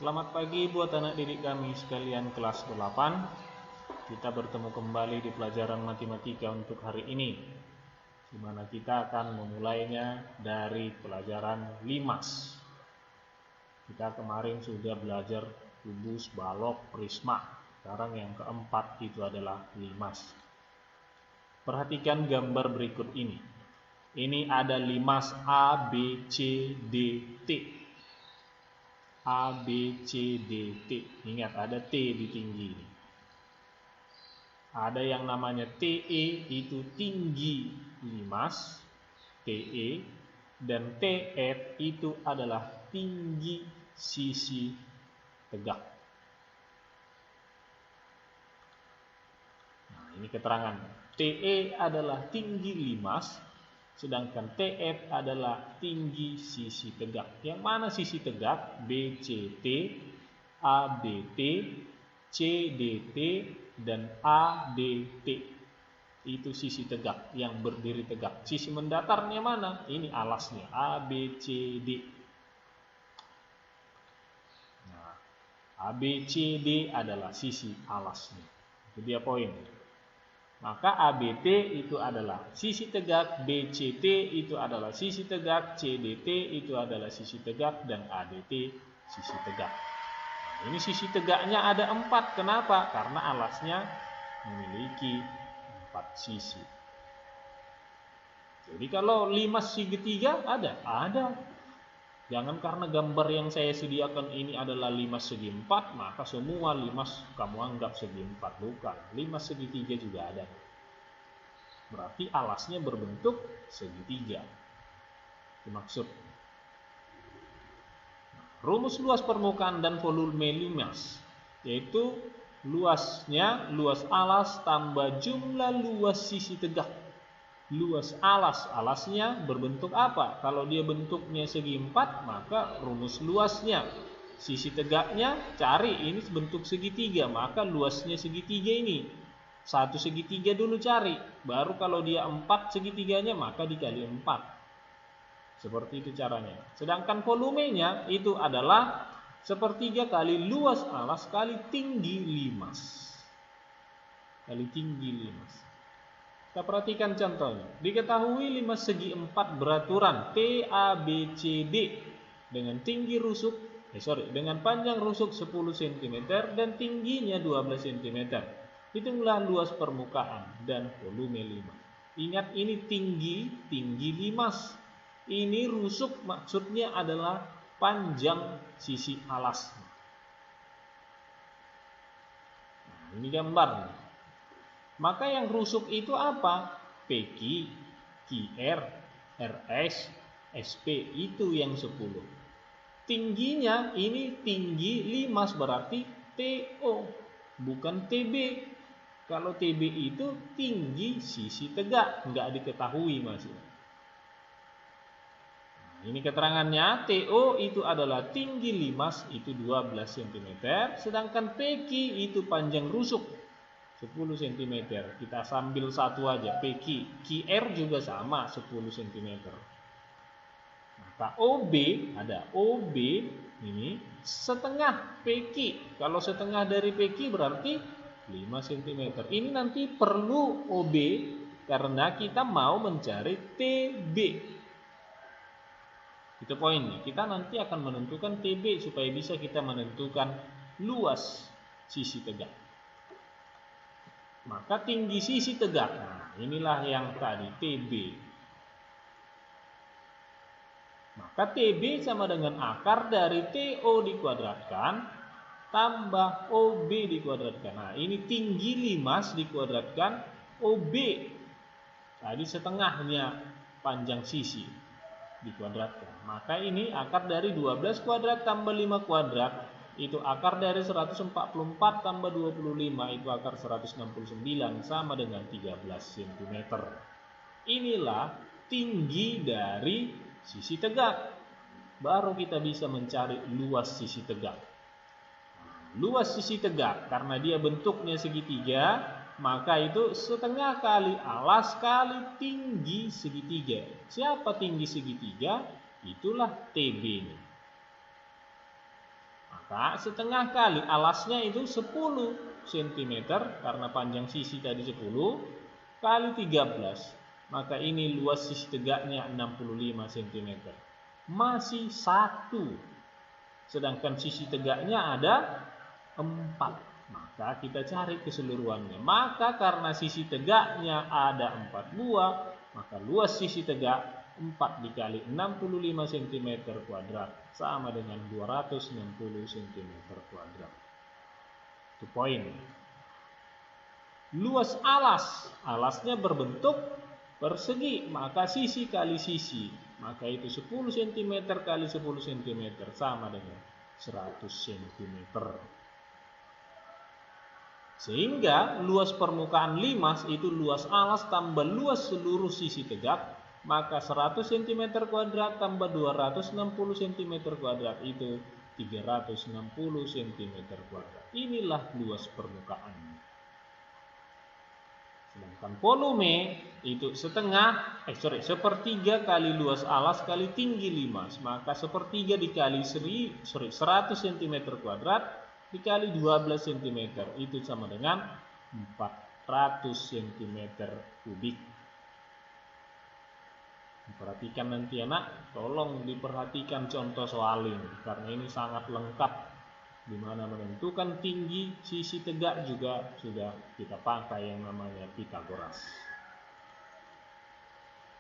Selamat pagi buat anak didik kami sekalian kelas 8. Kita bertemu kembali di pelajaran matematika untuk hari ini, di mana kita akan memulainya dari pelajaran limas. Kita kemarin sudah belajar kubus, balok, prisma. Sekarang yang keempat itu adalah limas. Perhatikan gambar berikut ini. Ini ada limas A, B, C, D, T. A, B, C, D, T. Ingat ada T di tinggi ini. Ada yang namanya TE, itu tinggi limas, TE, dan TF itu adalah tinggi sisi tegak. Nah, ini keterangan. TE adalah tinggi limas, sedangkan TF adalah tinggi sisi tegak. Yang mana sisi tegak? BCT, ABT, CDT, dan ADT. Itu sisi tegak yang berdiri tegak. Sisi mendatarnya mana? Ini alasnya, ABCD. Nah, ABCD adalah sisi alasnya. Itu dia poin. Maka ABT itu adalah sisi tegak, BCT itu adalah sisi tegak, CDT itu adalah sisi tegak, dan ADT sisi tegak. Nah, ini sisi tegaknya ada 4. Kenapa? Karena alasnya memiliki 4 sisi. Jadi kalau limas segitiga ada. Jangan karena gambar yang saya sediakan ini adalah limas segi 4, maka semua limas kamu anggap segi 4. Bukan, limas segitiga juga ada. Berarti alasnya berbentuk segitiga. Itu maksud. Rumus luas permukaan dan volume limas, yaitu luasnya, luas alas tambah jumlah luas sisi tegak. Luas alasnya berbentuk apa? Kalau dia bentuknya segi 4, maka rumus luasnya. Sisi tegaknya cari, ini bentuk segitiga, maka luasnya segitiga ini. 1 segitiga dulu cari, baru kalau dia 4 segitiganya maka dikali 4. Seperti itu caranya. Sedangkan volumenya itu adalah sepertiga kali luas alas kali tinggi limas. Kita perhatikan contohnya. Diketahui limas segi 4 beraturan TABCD dengan tinggi rusuk, dengan panjang rusuk 10 cm dan tingginya 12 cm. Hitunglah luas permukaan dan volume limas. Ingat ini tinggi limas. Ini rusuk maksudnya adalah panjang sisi alas. Nah, ini gambarnya. Maka yang rusuk itu apa? PQ, QR, RS, SP itu yang 10. Tingginya ini tinggi limas berarti TO, bukan TB. Kalau TB itu tinggi sisi tegak, enggak diketahui masih. Nah, ini keterangannya, TO itu adalah tinggi limas itu 12 cm, sedangkan PQ itu panjang rusuk 10 cm. Kita sambil satu aja, PQ. QR juga sama 10 cm. Maka OB ada, OB ini setengah PQ. Kalau setengah dari PQ berarti 5 cm. Ini nanti perlu OB karena kita mau mencari TB. Itu poinnya. Kita nanti akan menentukan TB supaya bisa kita menentukan luas sisi tegak. Maka tinggi sisi tegak. Nah, inilah yang tadi TB. Maka TB sama dengan akar dari TO dikuadratkan tambah OB dikuadratkan. Nah, ini tinggi limas dikuadratkan OB. Tadi setengahnya panjang sisi dikuadratkan. Maka ini akar dari 12 kuadrat tambah 5 kuadrat. Itu akar dari 144 tambah 25 itu akar 169 sama dengan 13 cm. Inilah tinggi dari sisi tegak. Baru kita bisa mencari luas sisi tegak. Luas sisi tegak karena dia bentuknya segitiga, maka itu setengah kali alas kali tinggi segitiga. Siapa tinggi segitiga? Itulah TB ini. Maka setengah kali alasnya itu 10 cm karena panjang sisi tadi 10 kali 13. Maka ini luas sisi tegaknya 65 cm. Masih 1. Sedangkan sisi tegaknya ada 4. Maka kita cari keseluruhannya. Maka karena sisi tegaknya ada 4 buah, maka luas sisi tegak 4 dikali 65 cm kuadrat sama dengan 260 cm kuadrat. Itu poin. Luas alas, alasnya berbentuk persegi, maka sisi kali sisi, maka itu 10 cm kali 10 cm sama dengan 100 cm. Sehingga luas permukaan limas itu luas alas tambah luas seluruh sisi tegak, maka 100 cm kuadrat tambah 260 cm kuadrat itu 360 cm kuadrat. Inilah luas permukaan. Sedangkan volume itu sepertiga kali luas alas kali tinggi limas, maka sepertiga dikali 100 cm kuadrat dikali 12 cm itu sama dengan 400 cm kubik. Perhatikan nanti anak, tolong diperhatikan contoh soal ini karena ini sangat lengkap, di mana menentukan tinggi sisi tegak juga sudah kita pakai yang namanya Pitagoras.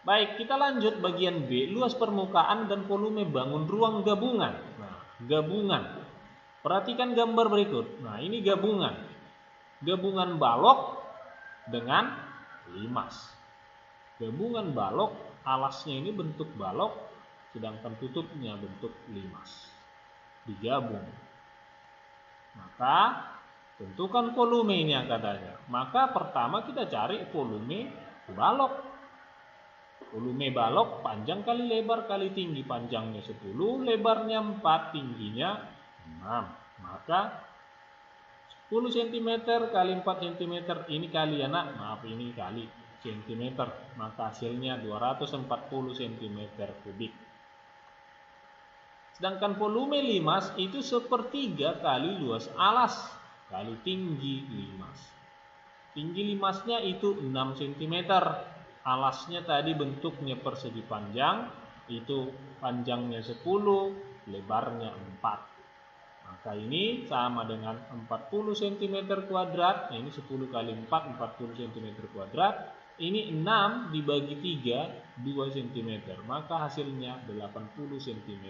Baik, kita lanjut bagian B, luas permukaan dan volume bangun ruang gabungan. Nah, gabungan. Perhatikan gambar berikut. Nah, ini gabungan. Gabungan balok dengan limas. Gabungan balok, alasnya ini bentuk balok, sedangkan tutupnya bentuk limas. Digabung. Maka tentukan volume ini katanya. Maka pertama kita cari volume balok. Volume balok panjang kali lebar kali tinggi. Panjangnya 10, lebarnya 4, tingginya 6. Maka 10 cm kali 4 cm ini kali anak, maaf ini kali cm, maka hasilnya 240 cm kubik. Sedangkan volume limas itu sepertiga kali luas alas kali tinggi limas. Tinggi limasnya itu 6 cm. Alasnya tadi bentuknya persegi panjang, itu panjangnya 10, lebarnya 4. Maka ini sama dengan 40 cm kuadrat. Nah, ini 10 kali 4, 40 cm kuadrat. Ini 6 dibagi 3, 2 cm. Maka hasilnya 80 cm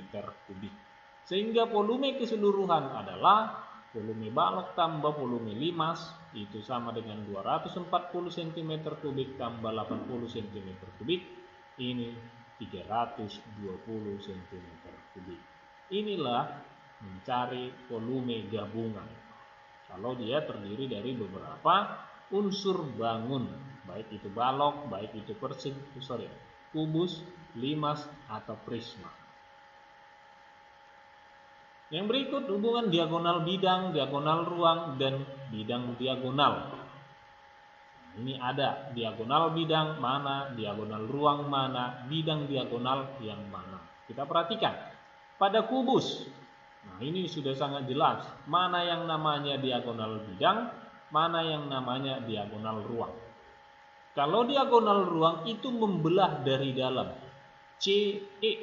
kubik. Sehingga volume keseluruhan adalah volume balok tambah volume limas itu sama dengan 240 cm kubik tambah 80 cm kubik. Ini 320 cm kubik. Inilah mencari volume gabungan kalau dia terdiri dari beberapa unsur bangun, baik itu balok, baik itu kubus, limas atau prisma. Yang berikut hubungan diagonal bidang, diagonal ruang, dan bidang diagonal. Ini ada diagonal bidang mana, diagonal ruang mana, bidang diagonal yang mana. Kita perhatikan pada kubus. Nah, ini sudah sangat jelas mana yang namanya diagonal bidang, mana yang namanya diagonal ruang. Kalau diagonal ruang itu membelah dari dalam CE.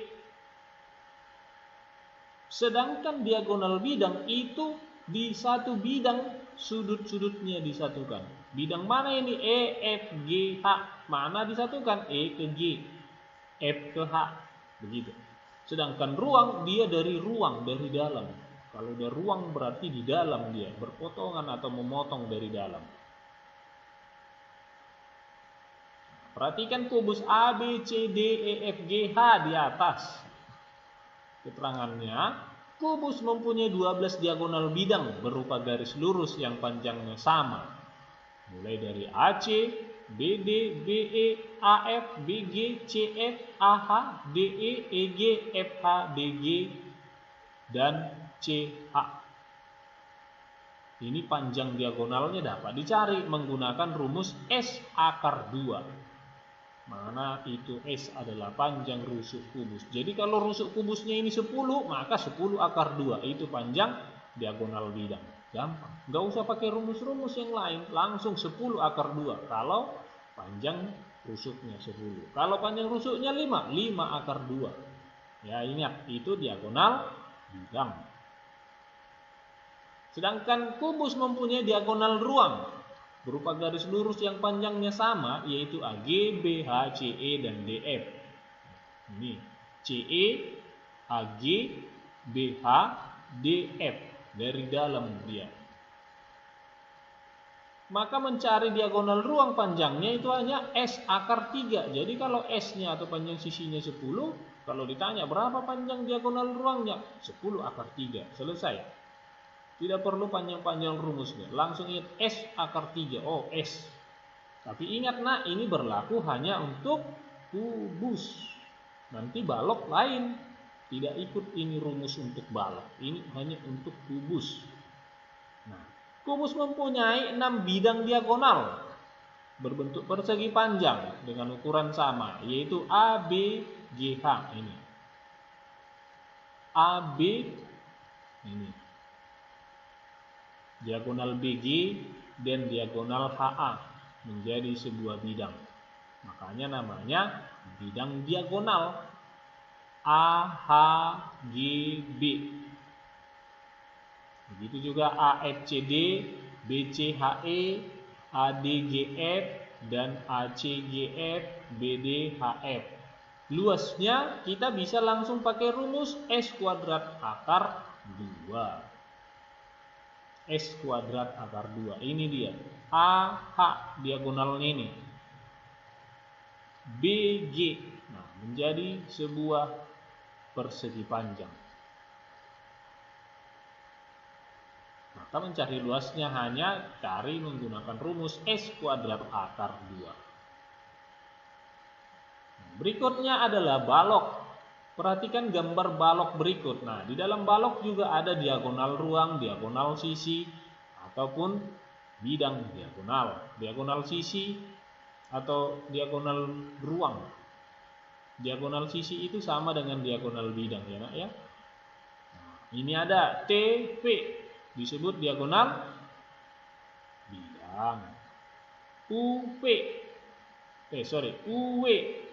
Sedangkan diagonal bidang itu di satu bidang sudut-sudutnya disatukan. Bidang mana ini? E, F, G, H. Mana disatukan? E ke G, F ke H. Begitu. Sedangkan ruang dia dari ruang, dari dalam. Kalau dia ruang berarti di dalam dia, berpotongan atau memotong dari dalam. Perhatikan kubus A, B, C, D, E, F, G, H di atas. Keterangannya, kubus mempunyai 12 diagonal bidang berupa garis lurus yang panjangnya sama. Mulai dari AC, BD, BE, AF, BG, CF, AH, DE, EG, FH, DG, dan CH. Ini panjang diagonalnya dapat dicari menggunakan rumus S akar 2. Mana itu S adalah panjang rusuk kubus. Jadi kalau rusuk kubusnya ini 10, maka 10 akar 2 itu panjang diagonal bidang. Gampang. Nggak usah pakai rumus-rumus yang lain. Langsung 10 akar 2. Kalau panjang rusuknya 10. Kalau panjang rusuknya 5, 5 akar 2. Ya, ingat, itu diagonal bidang. Sedangkan kubus mempunyai diagonal ruang berupa garis lurus yang panjangnya sama, yaitu AG, BH, CE, dan DF. Ini CE, AG, BH, DF dari dalam dia. Maka mencari diagonal ruang panjangnya itu hanya S akar 3. Jadi kalau S-nya atau panjang sisinya 10, kalau ditanya berapa panjang diagonal ruangnya? 10 akar 3. Selesai. Tidak perlu panjang-panjang rumusnya. Langsung ingat S akar 3. Oh, S. Tapi ingat nak, ini berlaku hanya untuk kubus. Nanti balok lain. Tidak ikut ini rumus untuk balok. Ini hanya untuk kubus. Nah, kubus mempunyai 6 bidang diagonal berbentuk persegi panjang dengan ukuran sama, yaitu A, B, G, H. Ini A, B, ini diagonal BG dan diagonal HA menjadi sebuah bidang. Makanya namanya bidang diagonal AHGB. Begitu juga AFCD, BCHE, ADGF, dan ACGF, BDHF. Luasnya kita bisa langsung pakai rumus S kuadrat akar 2. S kuadrat akar 2. Ini dia. AH diagonalnya ini. BG. Nah, menjadi sebuah persegi panjang. Maka mencari luasnya hanya cari menggunakan rumus S kuadrat akar 2. Berikutnya adalah balok. Perhatikan gambar balok berikut. Nah, di dalam balok juga ada diagonal ruang, diagonal sisi, ataupun bidang diagonal. Diagonal sisi atau diagonal ruang. Diagonal sisi itu sama dengan diagonal bidang, ya nak ya. Nah, ini ada TP, disebut diagonal bidang. UW,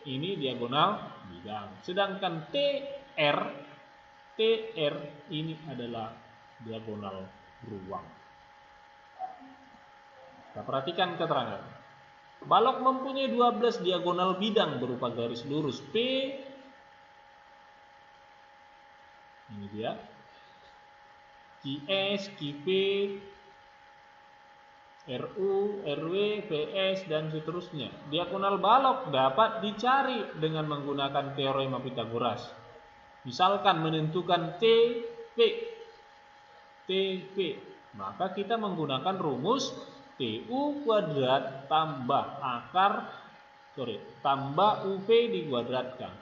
ini diagonal bidang. Sedangkan TR ini adalah diagonal ruang. Kita perhatikan keterangan. Balok mempunyai 12 diagonal bidang berupa garis lurus P. Ini dia. QS, QP, RU, RW, PS, dan seterusnya. Diagonal balok dapat dicari dengan menggunakan teorema Pythagoras. Misalkan menentukan TP, maka kita menggunakan rumus TU kuadrat tambah UV dikuadratkan.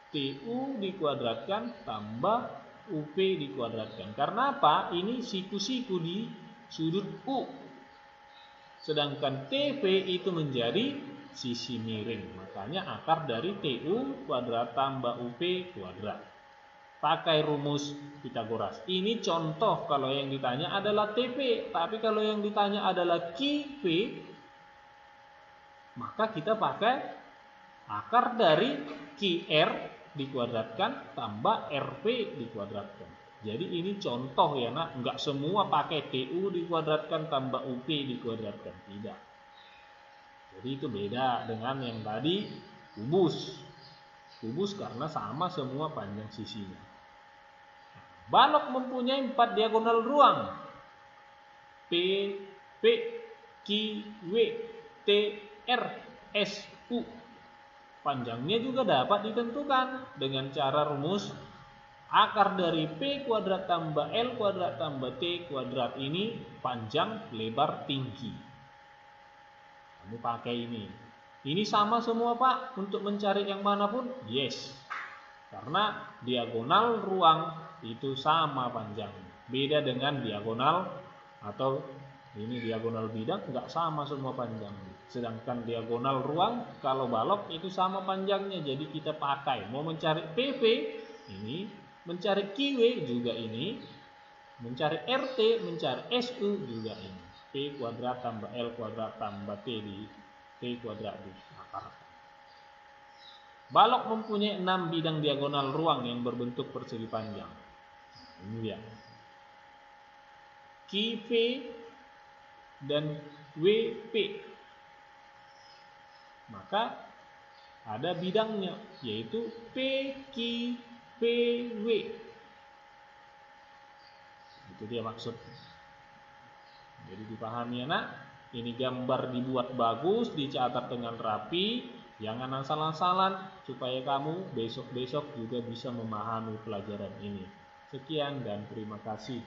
TU dikuadratkan tambah UV dikuadratkan. Karena apa? Ini siku-siku di sudut U. Sedangkan TV itu menjadi sisi miring. Makanya akar dari TU kuadrat tambah UV kuadrat. Pakai rumus Pythagoras. Ini contoh kalau yang ditanya adalah TP. Tapi kalau yang ditanya adalah QP, maka kita pakai akar dari QR dikuadratkan tambah RP dikuadratkan. Jadi ini contoh ya nak, enggak semua pakai TU dikuadratkan tambah UP dikuadratkan, tidak. Jadi itu beda dengan yang tadi kubus. Kubus karena sama semua panjang sisinya. Balok mempunyai 4 diagonal ruang. P, Q, W, T, R, S, U. Panjangnya juga dapat ditentukan dengan cara rumus akar dari P kuadrat tambah L kuadrat tambah T kuadrat. Ini panjang, lebar, tinggi. Kamu pakai ini. Ini sama semua Pak untuk mencari yang manapun? Yes. Karena diagonal ruang itu sama panjangnya. Beda dengan diagonal atau ini diagonal bidang, enggak sama semua panjangnya. Sedangkan diagonal ruang kalau balok itu sama panjangnya. Jadi kita pakai. Mau mencari PP, ini mencari QW juga ini, mencari RT, mencari SU juga ini. P kuadrat tambah L kuadrat tambah T di T kuadrat diakarkan. Balok mempunyai 6 bidang diagonal ruang yang berbentuk persegi panjang. Ini dia. QV dan WP. Maka ada bidangnya, yaitu PQPW. Itu dia maksud. Jadi dipahami anak. Ini gambar dibuat bagus, dicatat dengan rapi, jangan asal-asalan supaya kamu besok-besok juga bisa memahami pelajaran ini. Sekian dan terima kasih.